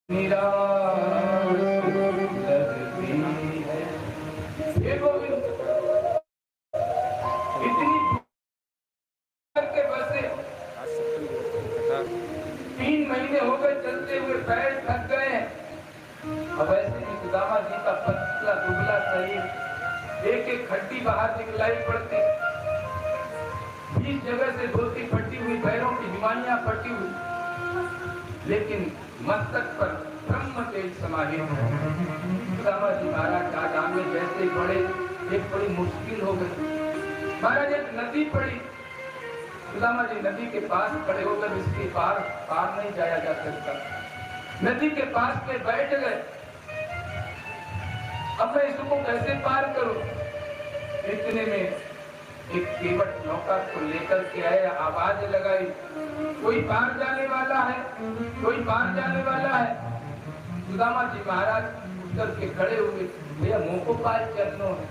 निराश लगती है। हे गोविंद, इतनी करके बसे 3 महीने हो गए चलते हुए, पैर थक गए हैं। अब ऐसे ही सुदामा जी का पतला दुबला शरीर, एक एक हड्डी बाहर निकलाई पड़ती, 20 जगह से धोती फटी हुई, पैरों की हिमानियां फटी हुई, लेकिन मस्तक पर ब्रह्म तेज समाहित है। सुदामा जी महाराज आगाम में जैसे ही बढ़े, एक बड़ी मुश्किल हो गई। महाराज एक नदी पड़ी, सुदामा जी नदी के पास खड़े होकर इसके पार नहीं जाया जा सकता, नदी के पास में बैठ गए। अब मैं इसको कैसे पार करूं? इतने में एक केवट नौका को लेकर के आए, आवाज लगाई, कोई पार जाने वाला है, कोई पार जाने वाला है। सुदामा जी महाराज उतर के खड़े हुए, भैया मुंह को पार चलनो है।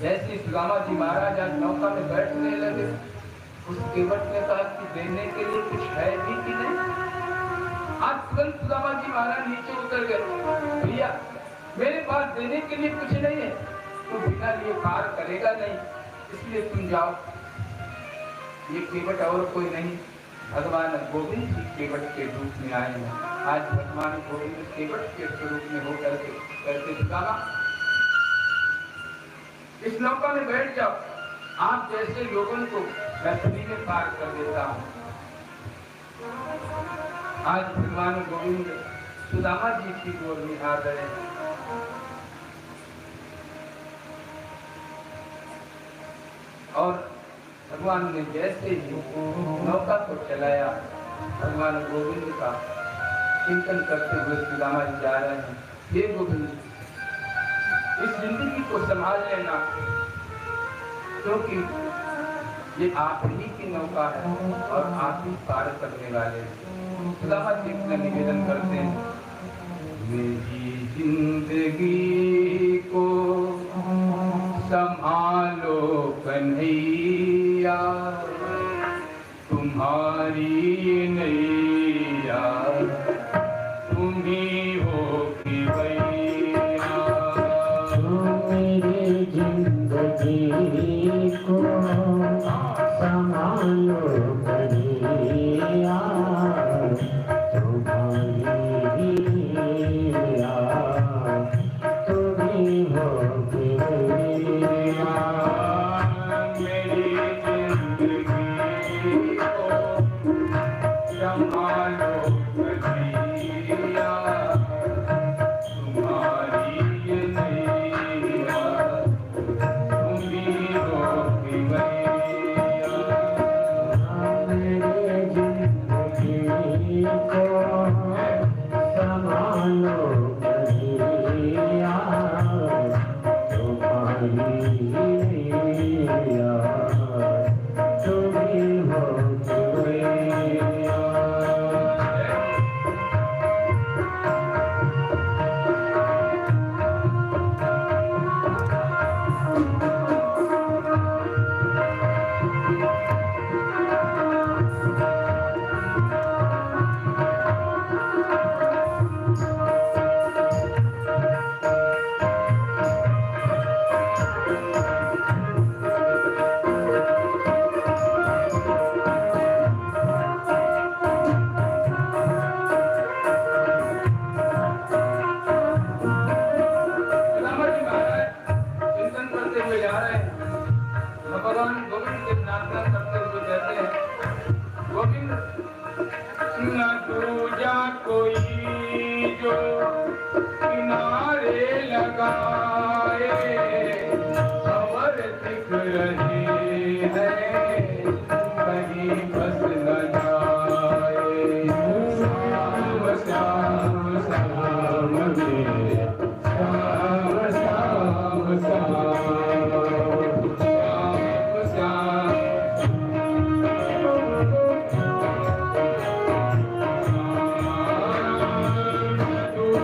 जैसे सुदामा जी महाराज आज नौका में बैठने लगे, उस केवट ने कहा कि देने के लिए कुछ है भी कि नहीं। आज तुरंत सुदामा जी महाराज नीचे उतर गए, भैया मेरे पास देने के लिए कुछ नहीं है, तो बिना लिए पार करेगा नहीं, इसलिए तुम जाओ। ये केवट और कोई नहीं, भगवान गोविंद जी केवट के रूप में आए हैं। आज भगवान गोविंद केवट के स्वरूप में होकर के कहते सुदामा, इस नौका में बैठ जाओ, आप जैसे लोगों को मैं फ्री में पार कर देता हूँ। आज भगवान गोविंद सुदामा जी की गोद में आ गए। और भगवान ने जैसे ही नौका को चलाया, भगवान गोविंद का चिंतन करते हुए सुदामा जी जा रहे हैं। हे गोविंद, इस जिंदगी को संभाल लेना, क्योंकि ये आप ही की नौका है और आप ही पार करने वाले हैं। सुदामा जी इतना निवेदन करते हैं, मेरी जिंदगी को संभालो कन्हैया, तुम्हारी नैया तुम ही हो कि भैया। मेरी जिंदगी को संभालो कन्हैया, तुम्हारी नैया तुम ही हो कि भैया। मेरी जिंदगी को संभालो कन्हैया, तुम्हारी नैया तुम ही हो कि भैया। मेरी जिंदगी को संभालो कन्हैया, तुम्हारी नैया तुम ही हो कि भैया। सुदामा जी महाराज चिंतन करते हुए जा रहे हैं। भगवान गोविंद से प्रार्थना करते हुए कहते हैं, गोविंद न दूजा कोई जो किनारे लगाए, खबर दिख रही है कहीं बस न जाए। श्याम श्याम श्याम रे, श्याम श्याम श्याम श्याम। दूजा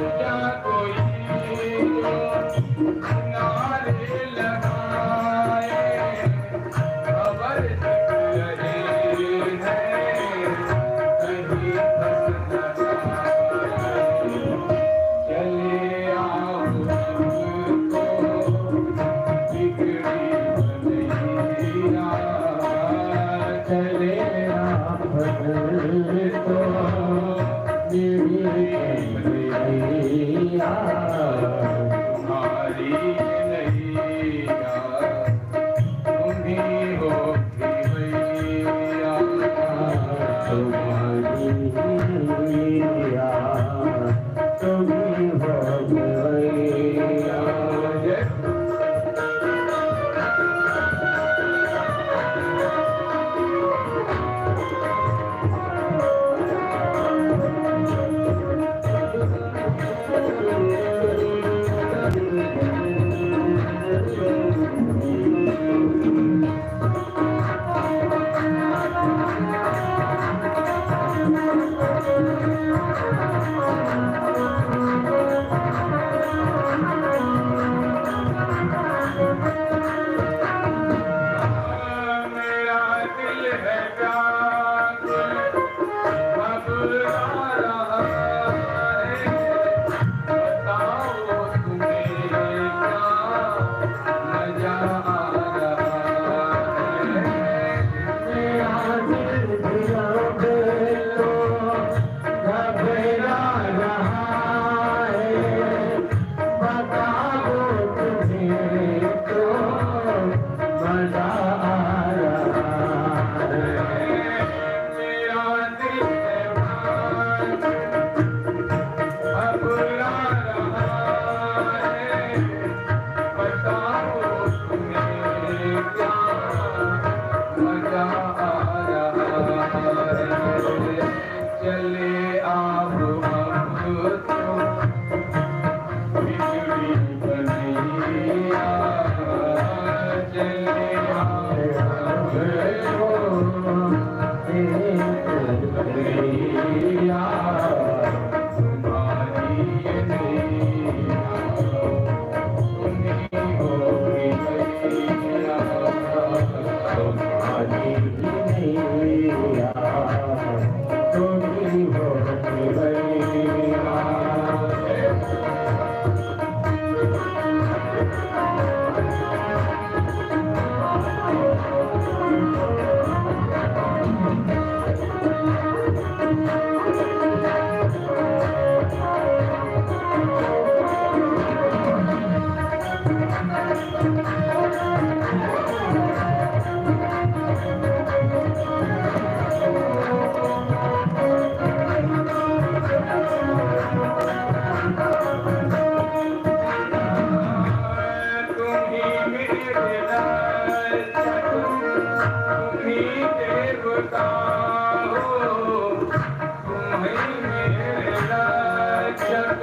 मेरे रक्षक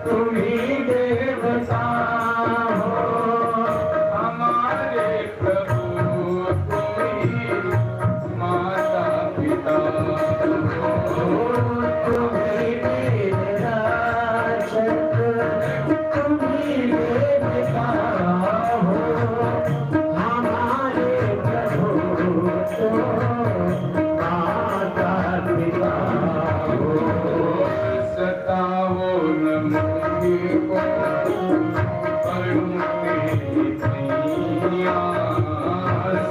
तुम ही देवता हो, हमारे प्रभु तुम ही माता पिता हो, तुम ही मेरे रक्षक तुम ही देवता हो, हमारे प्रभु तुम माता पिता हो, सताओ न मुझको पर मुक्ति नैया,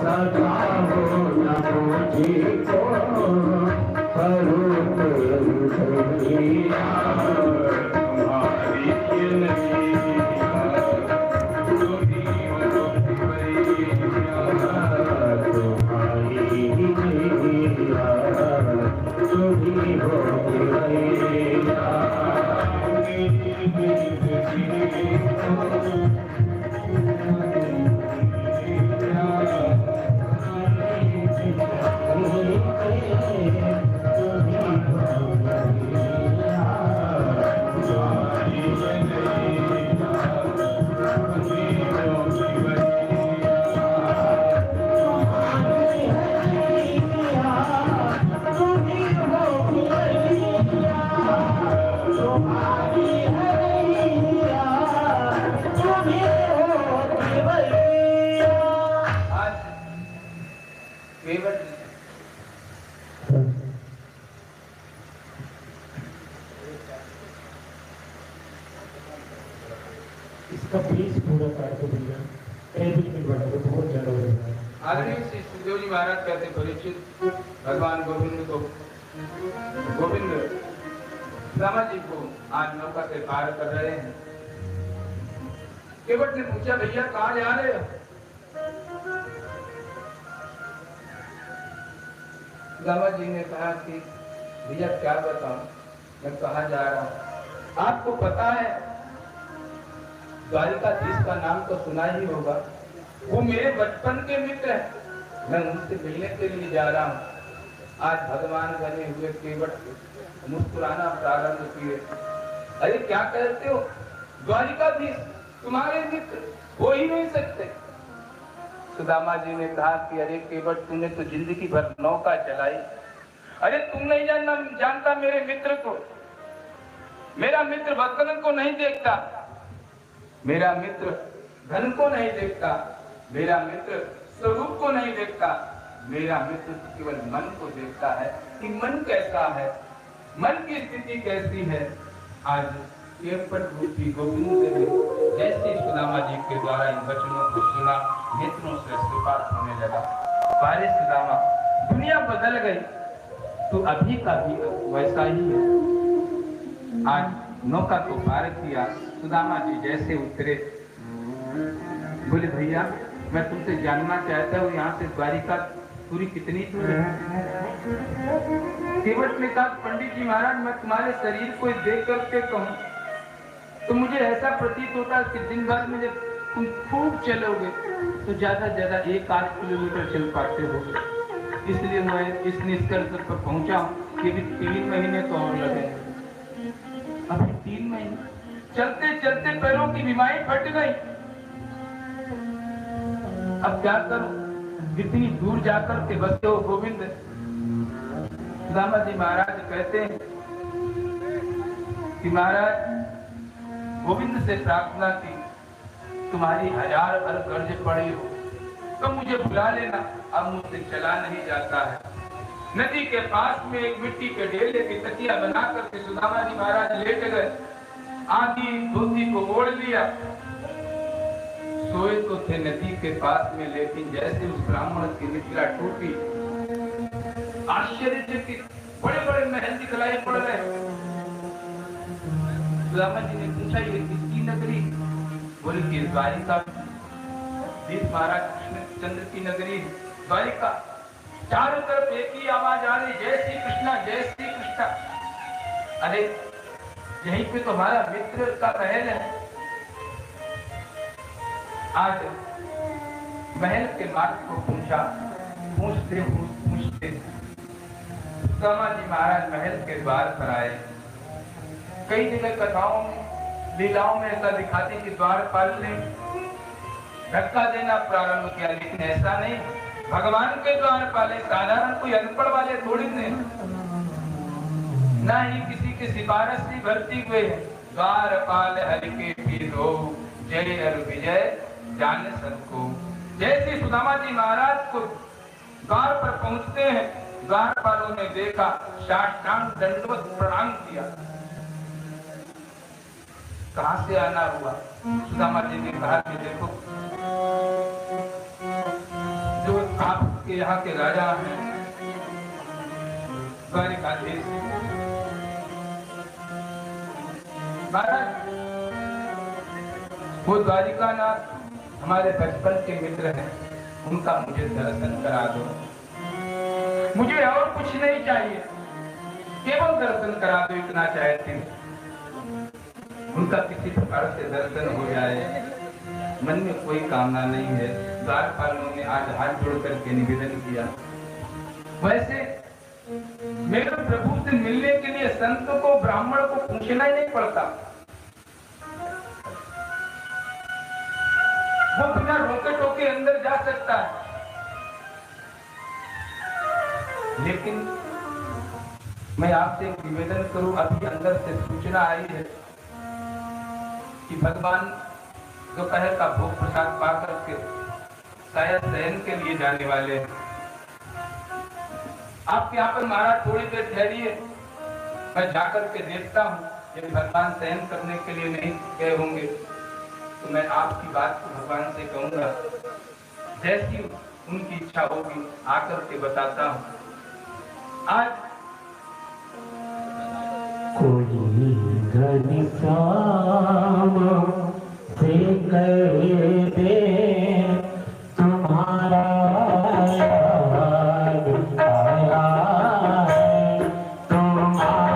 सताओ न मुझको पर मुक्ति नैया, तुम्हारी ये नैया तुम्ही हो भैया, तुम्हारी नैया तुम्ही हो भैया, इसका प्लीज पूरा काट दो भैया, टेबल पे बढ़ा दो, बहुत ज्यादा हो रहा है। आदरणीय श्री सुखदेव जी महाराज कहते परीक्षित भगवान गोविंद को, गोविंद रामा जी को आज नौका से पार कर रहे हैं। केवट ने पूछा भैया कहाँ जा रहे हो? रामा जी ने कहा कि भैया क्या बताऊं, मैं कहाँ जा रहा हूँ। आपको पता है द्वारिकाधीश का नाम तो सुना ही होगा, वो मेरे बचपन के मित्र हैं, मैं उनसे मिलने के लिए जा रहा हूँ। आज भगवान बने हुए केवट मुस्कुराना प्रारंभ किए। अरे क्या कहते हो, द्वारिकाधीश तुम्हारे मित्र हो ही नहीं सकते। सुदामा जी ने कहा कि अरे केवट तूने तो जिंदगी भर नौका चलाई, अरे तुम नहीं जानता मेरे मित्र को। मेरा मित्र वतन को नहीं देखता, मेरा मित्र धन को नहीं देखता, मेरा मित्र स्वरूप को नहीं देखता, मेरा मित्र केवल मन को देखता है कि मन कैसा है, मन की स्थिति कैसी है। आज केवट रूपी गोविंद ने जैसे सुदामा जी के द्वारा इन वचनों को सुना, नेत्रों से श्रीपात होने लगा। पारे सुदामा, दुनिया बदल गई तो अभी का भी वैसा ही है। आज नौका को पार किया, सुदामा जी जैसे उतरे, बोले भैया मैं तुमसे जानना चाहता हूँ यहाँ से द्वारिका पूरी कितनी दूर है? केवट ने कहा पंडित जी महाराज मैं तुम्हारे शरीर को देख करके कहूँ तो मुझे ऐसा प्रतीत होता है कि दिन भर में जब तुम खूब चलोगे तो ज्यादा ज्यादा 1-8 किलोमीटर चल पाते हो। इसलिए मैं इस निष्कर्ष पर पहुंचा हूँ कि 3 महीने तो और लगेंगे। अभी 3 महीने चलते चलते पैरों की बीमारी फट गई, अब क्या करूं? इतनी दूर जाकर के बसते हो गोविंद। सुदामा जी महाराज कहते हैं कि महाराज गोविंद से प्रार्थना की, तुम्हारी 1000 बार कर्ज पड़े हो तो मुझे बुला लेना, अब मुझसे चला नहीं जाता है। नदी के पास में एक मिट्टी के ढेले की तकिया बना करके सुदामा जी महाराज लेट गए, आधी धोती को ओढ़ लिया, सोए तो थे नदी के पास में, लेकिन जैसे उस ब्राह्मण की निद्रा टूटी, आश्चर्य के बड़े बड़े महल दिखलाई पड़ रहे। सुदामा जी ने पूछा ये किसकी नगरी? बोले कि द्वारिका, महाराज कृष्णचंद्र की नगरी द्वारिका। चारों तरफ एक ही आवाज आ रही, जय श्री कृष्णा जय श्री कृष्णा। अरे यहीं पे तो हमारा मित्र का महल है। आज महल के मार्ग को पूछते सुदामा जी महाराज महल के द्वार पर आए। कई जगह कथाओं लीलाओं में ऐसा दिखाते कि द्वारपाल ने धक्का देना प्रारंभ किया, लेकिन ऐसा नहीं। भगवान के द्वारपाल साधारण कोई अनपढ़ वाले थोड़ी थे, ना ही किसी की सिफारिश से भर्ती हुए। द्वारपाल हरि के पीर हो, जय हर विजय जान सबको। जैसे सुदामा जी महाराज को द्वार पर पहुंचते हैं, द्वारपालों ने देखा, साष्टांग दंडवत प्रणाम किया। कहां से आना हुआ? सुदामा जी ने कहा कि देखो, जो आपके यहाँ के राजा हैं, द्वारिकाधीश महाराज, वो द्वारिकानाथ हमारे बचपन के मित्र हैं, उनका मुझे दर्शन करा दो। मुझे और कुछ नहीं चाहिए, केवल दर्शन करा दो, इतना चाहते हैं। उनका किसी प्रकार से दर्शन हो जाए, मन में कोई कामना नहीं है। द्वारपालों ने आज हाथ जोड़ करके निवेदन किया। वैसे मेरे प्रभु से मिलने के लिए संत को, ब्राह्मण को पूछना ही नहीं पड़ता, वो बिना रोके टोके अंदर जा सकता है। लेकिन मैं आपसे एक निवेदन करूं, अभी अंदर से सूचना आई है कि भगवान दोपहर का भोग प्रसाद पाकर के शायद शयन के लिए जाने वाले हैं। आपके यहाँ पर महाराज थोड़ी देर ठहरिए, मैं जाकर के देखता हूँ। यदि भगवान शयन करने के लिए नहीं गए होंगे तो मैं आपकी बात को भगवान से कहूंगा, जैसी उनकी इच्छा होगी आकर के बताता हूँ। आज कोई घनश्याम से कह दे तुम्हारा याद आया है, तुम्हारा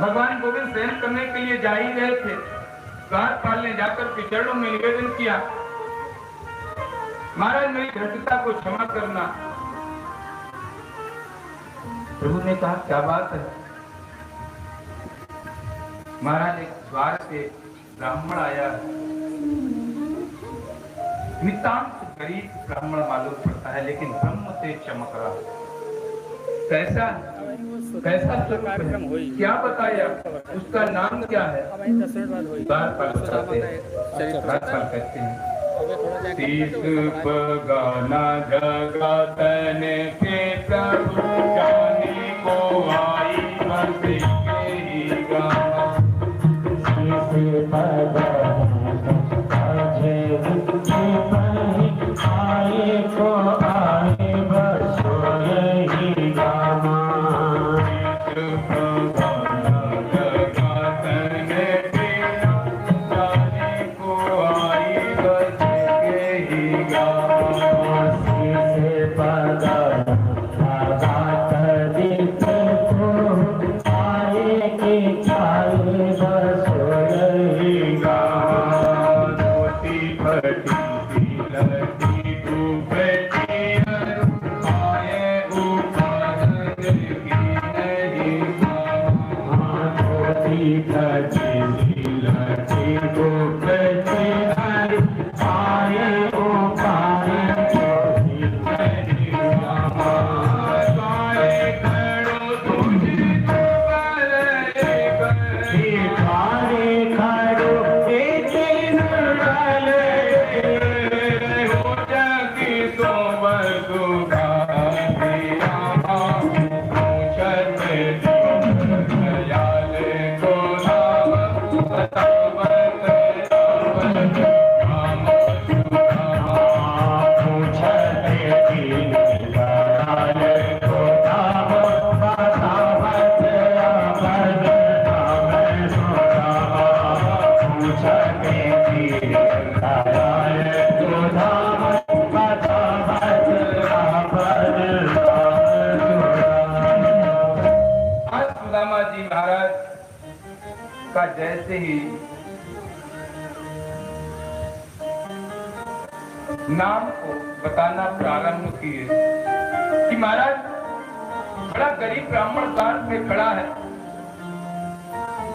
भगवान गोविंद शयन करने के लिए जा ही रहे थे। द्वार पाल ने जाकर पिछड़ों में निवेदन किया, महाराज मेरी धृष्टता को क्षमा करना। प्रभु ने कहा क्या बात है? महाराज एक द्वार से ब्राह्मण आया, नितांत गरीब ब्राह्मण मालूम पड़ता है, लेकिन ब्रह्म से चमक रहा। कैसा कैसा कार्यक्रम हुई, क्या बताया, उसका नाम क्या है? द्वार पाल कहते हैं शीश बगाना जगतन के प्रभु जाने को आई बस के गाना। शीश बगाना आए को आए बस यही गाना। जैसे ही नाम को बताना प्रारंभ किए कि महाराज बड़ा गरीब ब्राह्मण द्वार पे खड़ा है,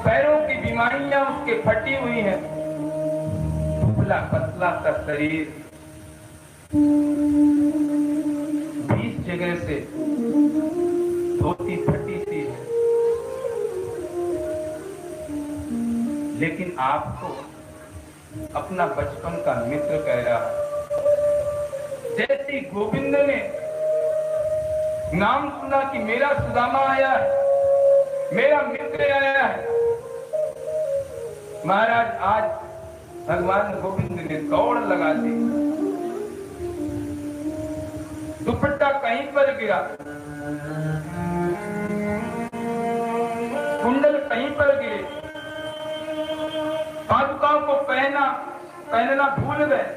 पैरों की बीमारियां उसके फटी हुई हैं, दुबला पतला सा शरीर, 20 जगह से धोती फटी सी है, लेकिन आपको अपना बचपन का मित्र कह रहा है। जैसे गोविंद ने नाम सुना कि मेरा सुदामा आया है, मेरा मित्र आया है, महाराज आज भगवान गोविंद ने दौड़ लगा दी। दुपट्टा कहीं पर गिरा, कुंडल कहीं पर गिरे, पादुकाओं को पहनना भूल गए,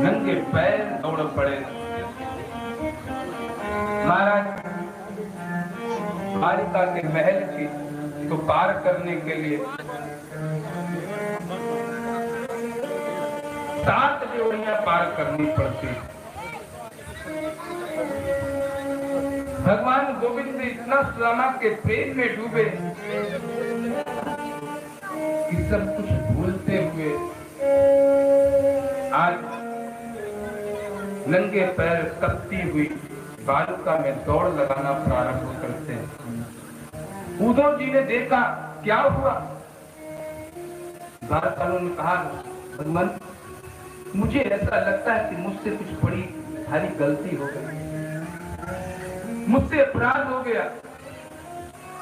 नंगे पैर दौड़ पड़े। महाराज द्वारिका के महल को पार करने के लिए 7 जोड़ियां पार करनी पड़ती। भगवान गोविंद इतना सुदामा के प्रेम में डूबे कि सब कुछ भूलते हुए आज नंगे पैर कपती हुई बालुका में दौड़ लगाना प्रारंभ करते हैं। उद्धव जी ने देखा क्या हुआ, द्वारपालों ने कहा भगवान मुझे ऐसा लगता है कि मुझसे कुछ बड़ी भारी गलती हो गई, मुझसे अपराध हो गया।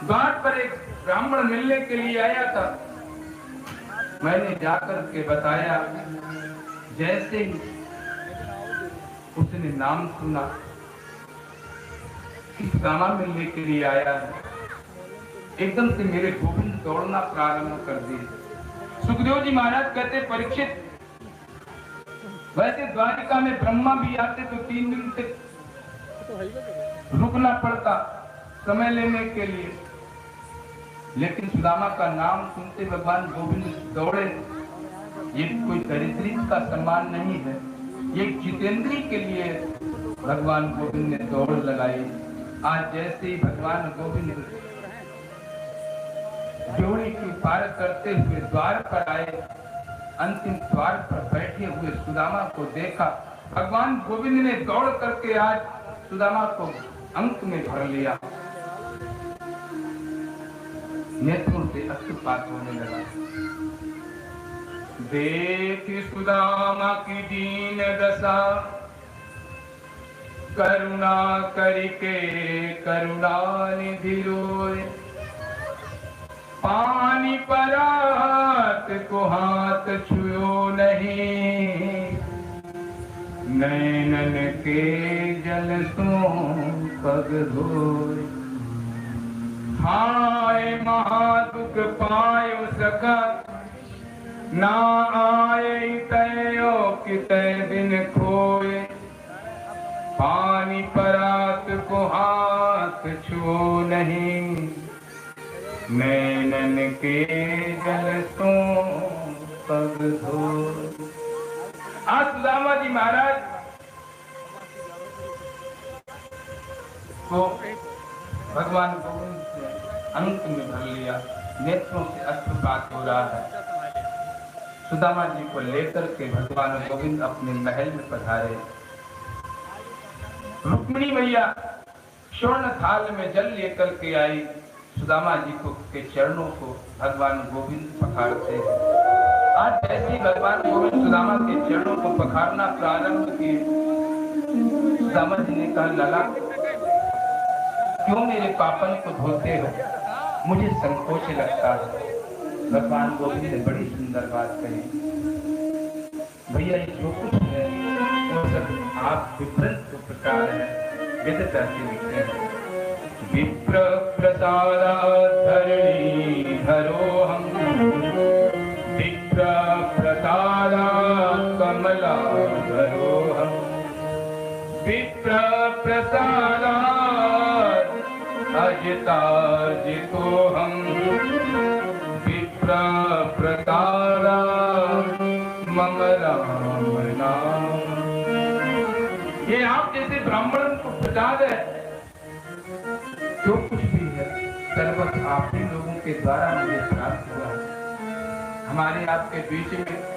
द्वार पर एक ब्राह्मण मिलने के लिए आया था, मैंने जाकर के बताया, जैसे ही उसने नाम सुना कि सुदामा मिलने के लिए आया है, एकदम से मेरे गोविंद दौड़ना प्रारंभ कर दिए। सुखदेव जी महाराज कहते परीक्षित वैसे द्वारिका में ब्रह्मा भी आते तो 3 दिन से रुकना पड़ता, समय लेने के लिए। लेकिन सुदामा का नाम सुनते भगवान गोविंद दौड़े। ये कोई दरिद्री का सम्मान नहीं है, ये जितेंद्री के लिए भगवान गोविंद ने दौड़ लगाई। आज जैसे ही भगवान गोविंद जोड़ी की पार करते हुए द्वार पर आए, अंतिम द्वार पर बैठे हुए सुदामा को देखा। भगवान गोविंद ने दौड़ करके आज सुदामा को अंक में भर लिया। नेत्रों से अश्रुपात होने लगा। देख सुदामा की दीन दशा, करुणा करके करुणा निधि रोए। पानी परात को हाथ छुओ नहीं, नैनन के जल सो पग धोए। हाय महादुख पायो सका, ना आए तयो कितने दिन खोए। पानी परात को हाथ छुओ नहीं, नैनन के जल सो पग धोए। आज सुदामा जी महाराज को भगवान गोविंद ने अंक में भर लिया। नेत्रों से अश्रुपात हो रहा है। सुदामा जी को लेकर के भगवान गोविंद अपने महल में पधारे। रुक्मिणी मैया स्वर्ण थाल में जल लेकर के आई। सुदामा जी को के चरणों को भगवान गोविंद पखारते हैं। आज जैसे ही भगवान गोविंद सुदामा के चरणों को पखारना प्रारंभ किए, सुदामा जी ने कहा, लाला क्यों मेरे पापन को धोते हो, मुझे संकोच लगता है। भगवान गोविंद ने बड़ी सुंदर बात कही, भैया ये जो कुछ है वो सब आप विभ्रत को प्रकार है, विदिता से लिखते हैं। विप्र प्रसादात् धरणी धरो हम, विप्र प्रसादात् कमला धरो हम। विप्र प्रसादात् अजिताजितो हम, विप्र प्रसादात् मम राम नाम। ये आप जैसे ब्राह्मण को प्रसाद है, जो कुछ भी है सर्वत आप ही लोगों के द्वारा मुझे प्राप्त हुआ है। हमारे आपके बीच में